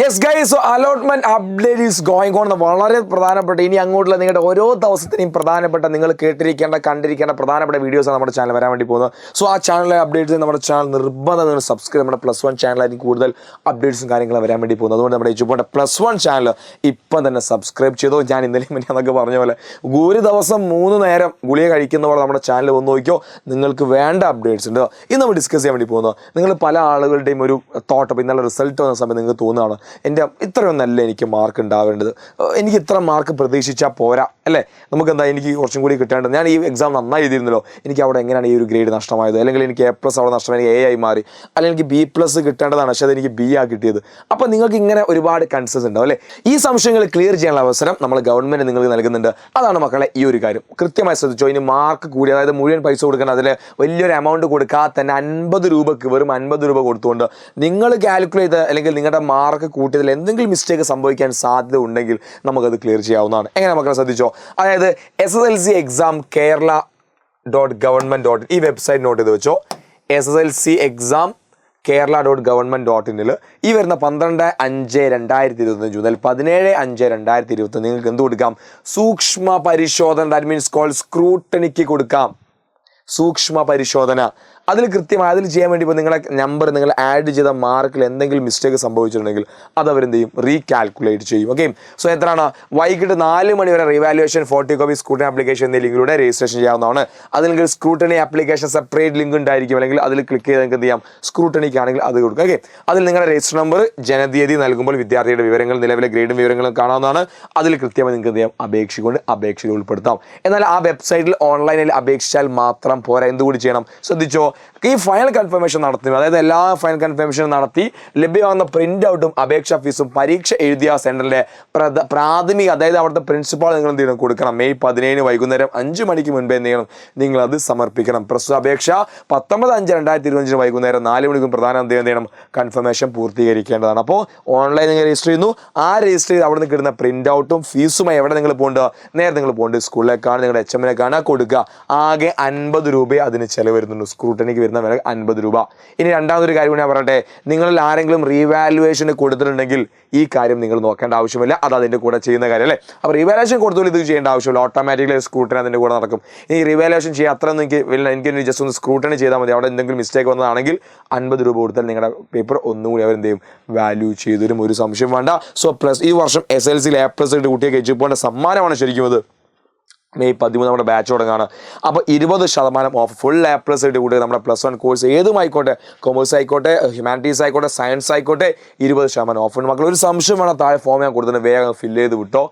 Yes guys, so allotment update is going on. വളരെ പ്രധാനപ്പെട്ട ഇനി അങ്ങോട്ടുള്ള നിങ്ങളുടെ ഓരോ ദിവസത്തിനെയും പ്രധാനപ്പെട്ട നിങ്ങൾ കേട്ടിരിക്കേണ്ട കണ്ടിരിക്കേണ്ട പ്രധാനപ്പെട്ട വീഡിയോസാണ് നമ്മുടെ ചാനൽ വരാൻ വേണ്ടി പോകുന്നത്. സോ ആ ചാനലിലെ അപ്ഡേറ്റ്സ് നമ്മുടെ ചാനൽ നിർബന്ധം നിങ്ങൾ സബ്സ്ക്രൈബ്. നമ്മുടെ +1 ചാനലായിരിക്കും കൂടുതൽ അപ്ഡേറ്റ്സും കാര്യങ്ങളും വരാൻ വേണ്ടി പോകുന്നത്. അതുകൊണ്ട് നമ്മുടെ യൂട്യൂബിൻ്റെ +1 ചാനൽ ഇപ്പം തന്നെ സബ്സ്ക്രൈബ് ചെയ്തോ. ഞാൻ ഇന്നലെയും പിന്നെ അതൊക്കെ പറഞ്ഞ പോലെ ഒരു ദിവസം 3 നേരം ഗുളിക കഴിക്കുന്ന പോലെ നമ്മുടെ ചാനൽ വന്ന് നോക്കിയോ, നിങ്ങൾക്ക് വേണ്ട അപ്ഡേറ്റ്സ് ഉണ്ട്. ഇന്ന് നമ്മൾ ഡിസ്കസ് ചെയ്യാൻ വേണ്ടി പോകുന്നത് നിങ്ങൾ പല ആളുകളുടെയും ഒരു തോട്ട്. അപ്പോൾ ഇന്നലെ റിസൾട്ട് വന്ന സമയത്ത് നിങ്ങൾക്ക് തോന്നുകയാണ് എൻ്റെ ഇത്രയൊന്നല്ല എനിക്ക് മാർക്ക് ഉണ്ടാവേണ്ടത്, എനിക്ക് ഇത്ര മാർക്ക് പ്രതീക്ഷിച്ചാൽ പോരാ അല്ലേ, നമുക്കെന്താ എനിക്ക് കുറച്ചും കൂടി കിട്ടേണ്ടത്, ഞാൻ ഈ എക്സാം നന്നായി എഴുതിയിരുന്നല്ലോ, എനിക്ക് അവിടെ എങ്ങനെയാണ് ഈ ഒരു ഗ്രേഡ് നഷ്ടമായത്, അല്ലെങ്കിൽ എനിക്ക് A+ അവിടെ നഷ്ടമായി A ആയി മാറി, അല്ലെങ്കിൽ എനിക്ക് B+ കിട്ടേണ്ടതാണ് പക്ഷേ അതെനിക്ക് B ആ കിട്ടിയത്. അപ്പോൾ നിങ്ങൾക്ക് ഇങ്ങനെ ഒരുപാട് കൺസേൺസ് ഉണ്ടാവും അല്ലേ. ഈ സംശയങ്ങൾ ക്ലിയർ ചെയ്യാനുള്ള അവസരം നമ്മൾ ഗവൺമെൻറ് നിങ്ങൾക്ക് നൽകുന്നുണ്ട്. അതാണ് മക്കളെ ഈ ഒരു കാര്യം കൃത്യമായി ശ്രദ്ധിച്ചോ. ഇനി മാർക്ക് കൂടി, അതായത് മുഴുവൻ പൈസ കൊടുക്കണം, അതിൽ വലിയൊരു എമൗണ്ട് കൊടുക്കാതെ തന്നെ 50 രൂപയ്ക്ക് വെറും 50 രൂപ കൊടുത്തുകൊണ്ട് നിങ്ങൾ കാൽക്കുലേറ്റ് ചെയ്ത് അല്ലെങ്കിൽ നിങ്ങളുടെ മാർക്ക് കൂട്ടിയതിൽ എന്തെങ്കിലും മിസ്റ്റേക്ക് സംഭവിക്കാൻ സാധ്യത ഉണ്ടെങ്കിൽ നമുക്കത് ക്ലിയർ ചെയ്യാവുന്നതാണ്. എങ്ങനെ മക്കളെ ശ്രദ്ധിച്ചോ, അതായത് SSLC എക്സാം Kerala.government.in ഈ വെബ്സൈറ്റ് നോട്ട് ചെയ്ത് വെച്ചോ. SSLC എക്സാം Kerala.government.in ഈ വരുന്ന 12/5/2021 മുതൽ 17/5/2021 നിങ്ങൾക്ക് എന്ത് കൊടുക്കാം? സൂക്ഷ്മ പരിശോധന, ദാറ്റ് മീൻസ് കോൾഡ് സ്ക്രൂട്ടണിക്ക് കൊടുക്കാം. സൂക്ഷ്മ പരിശോധന അതിൽ കൃത്യമായി അതിൽ ചെയ്യാൻ വേണ്ടി ഇപ്പോൾ നിങ്ങളെ നമ്പർ നിങ്ങൾ ആഡ് ചെയ്ത മാർക്കിൽ എന്തെങ്കിലും മിസ്റ്റേക്ക് സംഭവിച്ചിട്ടുണ്ടെങ്കിൽ അത് അവരെന്ത് ചെയ്യും? റീകാൽക്കുലേറ്റ് ചെയ്യും. ഓക്കെ, സോ എത്രയാണ്? വൈകിട്ട് 4 മണി വരെ റിവാലുവേഷൻ 40 കോപ്പി സ്ക്രൂട്ടണി ആപ്ലിക്കേഷൻ എന്ന ലിങ്കിലൂടെ രജിസ്ട്രേഷൻ ചെയ്യാവുന്നതാണ്. അതിൽ നിങ്ങൾക്ക് സ്ക്രൂട്ടണി ആപ്ലിക്കേഷൻ സെപ്പറേറ്റ് ലിങ്ക് ഉണ്ടായിരിക്കും, അല്ലെങ്കിൽ അതിൽ ക്ലിക്ക് ചെയ്ത് നിങ്ങൾക്ക് എന്ത് ചെയ്യാം? സ്ക്രൂട്ടണിക്ക് ആണെങ്കിൽ അത് കൊടുക്കുക. ഓക്കെ, അതിൽ നിങ്ങളുടെ രജിസ്റ്റർ നമ്പർ, ജനതീയതി നൽകുമ്പോൾ വിദ്യാർത്ഥിയുടെ വിവരങ്ങൾ, നിലവിലെ ഗ്രേഡും വിവരങ്ങളും കാണാവുന്നതാണ്. അതിൽ കൃത്യമായി നിങ്ങൾക്ക് എന്ത് ചെയ്യാം? അപേക്ഷയിൽ ഉൾപ്പെടുത്താം. എന്നാൽ ആ വെബ്സൈറ്റിൽ ഓൺലൈനിൽ അപേക്ഷിച്ചാൽ മാത്രം പോരാ, എന്തുകൂടി ചെയ്യണം? ശ്രദ്ധിച്ചോ, ഈ ഫൈനൽ കൺഫർമേഷൻ നടത്തി, അതായത് എല്ലാ ഫൈനൽ കൺഫർമേഷനും നടത്തി ലഭ്യമാകുന്ന പ്രിന്റ് ഔട്ടും അപേക്ഷാ ഫീസും പരീക്ഷ എഴുതിയ സെന്ററിലെ പ്രാഥമിക, അതായത് അവിടുത്തെ പ്രിൻസിപ്പാൾ നിങ്ങൾ എന്ത് ചെയ്യണം? കൊടുക്കണം. മെയ് 17 വൈകുന്നേരം 5 മണിക്ക് മുൻപേ എന്ത് ചെയ്യണം? നിങ്ങൾ അത് സമർപ്പിക്കണം. പ്രസ്തുത അപേക്ഷ 19/5/2021 വൈകുന്നേരം 4 മണിക്കും പ്രധാന എന്ത് ചെയ്യണം? കൺഫർമേഷൻ പൂർത്തീകരിക്കേണ്ടതാണ്. അപ്പോൾ ഓൺലൈൻ നിങ്ങൾ രജിസ്റ്റർ ചെയ്യുന്നു, ആ രജിസ്റ്റർ ചെയ്ത് അവിടെ നിന്ന് കിട്ടുന്ന പ്രിന്റ് ഔട്ടും ഫീസുമായി എവിടെ നിങ്ങൾ പോകേണ്ടത്? നേരെ നിങ്ങൾ പോകേണ്ടത് സ്കൂളിലേക്കാണ്, നിങ്ങളുടെ HM കാണാൻ കൊടുക്കുക. ആകെ 50 രൂപ അതിന് ചിലവ് വരുന്നുണ്ട്. സ്ക്രൂട്ടണിക്ക് വരുന്ന വില 50 രൂപ. ഇനി രണ്ടാമതൊരു കാര്യം ഞാൻ പറയട്ടെ, നിങ്ങളിൽ ആരെങ്കിലും റീവാലുവേഷന് കൊടുത്തിട്ടുണ്ടെങ്കിൽ ഈ കാര്യം നിങ്ങൾ നോക്കേണ്ട ആവശ്യമില്ല, അത് അതിൻ്റെ കൂടെ ചെയ്യുന്ന കാര്യം അല്ലേ. അപ്പോൾ റീവാലുവേഷൻ കൊടുത്തോളം ഇത് ചെയ്യേണ്ട ആവശ്യമില്ല, ഓട്ടോമാറ്റിക്കലി സ്ക്രൂട്ടണി അതിൻ്റെ കൂടെ നടക്കും. ഇനി റീവാലുവേഷൻ ചെയ്യാൻ അത്ര ഒന്നും എനിക്ക് ജസ്റ്റ് ഒന്ന് സ്ക്രൂട്ടണി ചെയ്താൽ മതി. അവിടെ എന്തെങ്കിലും മിസ്റ്റേക്ക് വന്നതാണെങ്കിൽ 50 രൂപ കൊടുത്താൽ നിങ്ങളുടെ പേപ്പർ ഒന്നുകൂടി അവരെന്ത് ചെയ്യും? വാല്യൂ ചെയ്തരും, ഒരു സംശയം വേണ്ട. സോ ഈ വർഷം SSLCയിൽ A+ ഇട്ട് കുട്ടിയൊക്കെ എഴുതിപ്പോണ്ട സമ്മാനമാണ് ശരിക്കും അത്. മെയ് 13 നമ്മുടെ ബാച്ച് തുടങ്ങാണ്. അപ്പോൾ 20% ഓഫ്, ഫുൾ A+ ഇട്ട് കൂട്ടുക. നമ്മുടെ +1 കോഴ്സ് ഏതുമായിക്കോട്ടെ, കൊമേഴ്സ് ആയിക്കോട്ടെ, ഹ്യൂമാനിറ്റീസ് ആയിക്കോട്ടെ, സയൻസ് ആയിക്കോട്ടെ, 20% ഓഫ്. മക്കൾ ഒരു സംശയം വേണം, താഴെ ഫോം ഞാൻ കൊടുത്തിട്ട് വേഗം ഫില്ല് ചെയ്ത് വിട്ടോ.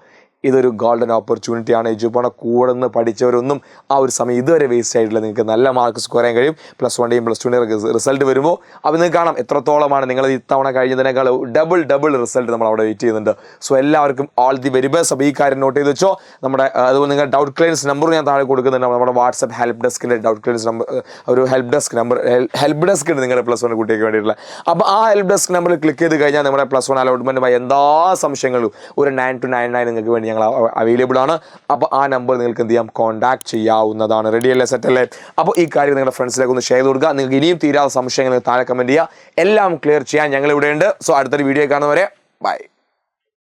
ഇതൊരു ഗോൾഡൻ ഓപ്പർച്യൂണിറ്റിയാണ്. എജുപോണ കൂടെ നിന്ന് പഠിച്ചവരൊന്നും ആ ഒരു സമയം ഇതുവരെ വേസ്റ്റ് ആയിട്ടില്ല. നിങ്ങൾക്ക് നല്ല മാർക്ക് സ്കോർ ചെയ്യാൻ കഴിയും. +1ൻ്റെയും +2ൻ്റെയും റിസൾട്ട് വരുമ്പോൾ അപ്പോൾ നിങ്ങൾക്ക് കാണാം എത്രത്തോളമാണ് നിങ്ങൾ ഇത്തവണ കഴിഞ്ഞതിനേക്കാൾ ഡബിൾ റിസൾട്ട് നമ്മൾ അവിടെ വെയിറ്റ് ചെയ്യുന്നുണ്ട്. സോ എല്ലാവർക്കും ഓൾ ദി വെരി ബെസ്റ്റ്. അപ്പോൾ ഈ കാര്യം നോട്ട് ചെയ്ത് വെച്ചോ. നമ്മുടെ അതുപോലെ നിങ്ങൾ ഡൗട്ട് ക്ലിയറൻസ് നമ്പർ ഞാൻ താഴെ കൊടുക്കുന്നുണ്ട്. നമ്മുടെ വാട്സ്ആപ്പ് ഹെൽപ്പ് ഡെസ്കിൻ്റെ ഡൗട്ട് ക്ലിയറൻസ് നമ്പർ, ഒരു ഹെൽപ്പ് ഡെസ്ക് ഉണ്ട് നിങ്ങളുടെ +1 കുട്ടിക്ക് വേണ്ടിയിട്ടുള്ള. അപ്പോൾ ആ ഹെൽപ്പ് ഡെസ്ക് നമ്പറിൽ ക്ലിക്ക് ചെയ്ത് കഴിഞ്ഞാൽ നമ്മുടെ +1 അലോട്ട്മെൻറ്റുമായി എന്താ സംശയങ്ങളും ഒരു 9 to 9 നിങ്ങൾക്ക് വേണ്ടി ഞങ്ങൾ അവൈലബിൾ ആണ്. അപ്പോൾ ആ നമ്പർ നിങ്ങൾക്ക് എന്ത് ചെയ്യാം? കോൺടാക്ട് ചെയ്യാവുന്നതാണ്. റെഡി അല്ലേ? സെറ്റ് അല്ലേ? അപ്പോൾ ഈ കാര്യം നിങ്ങളുടെ ഫ്രണ്ട്സിലേക്ക് ഒന്ന് ഷെയർ കൊടുക്കുക. നിങ്ങൾക്ക് ഇനിയും തീരാത്ത സംശയങ്ങൾ താഴെ കമൻറ്റ് ചെയ്യുക. എല്ലാം ക്ലിയർ ചെയ്യാൻ ഞങ്ങൾ ഇവിടെയുണ്ട്. സോ അടുത്തൊരു വീഡിയോ കാണുന്നവരെ ബൈ.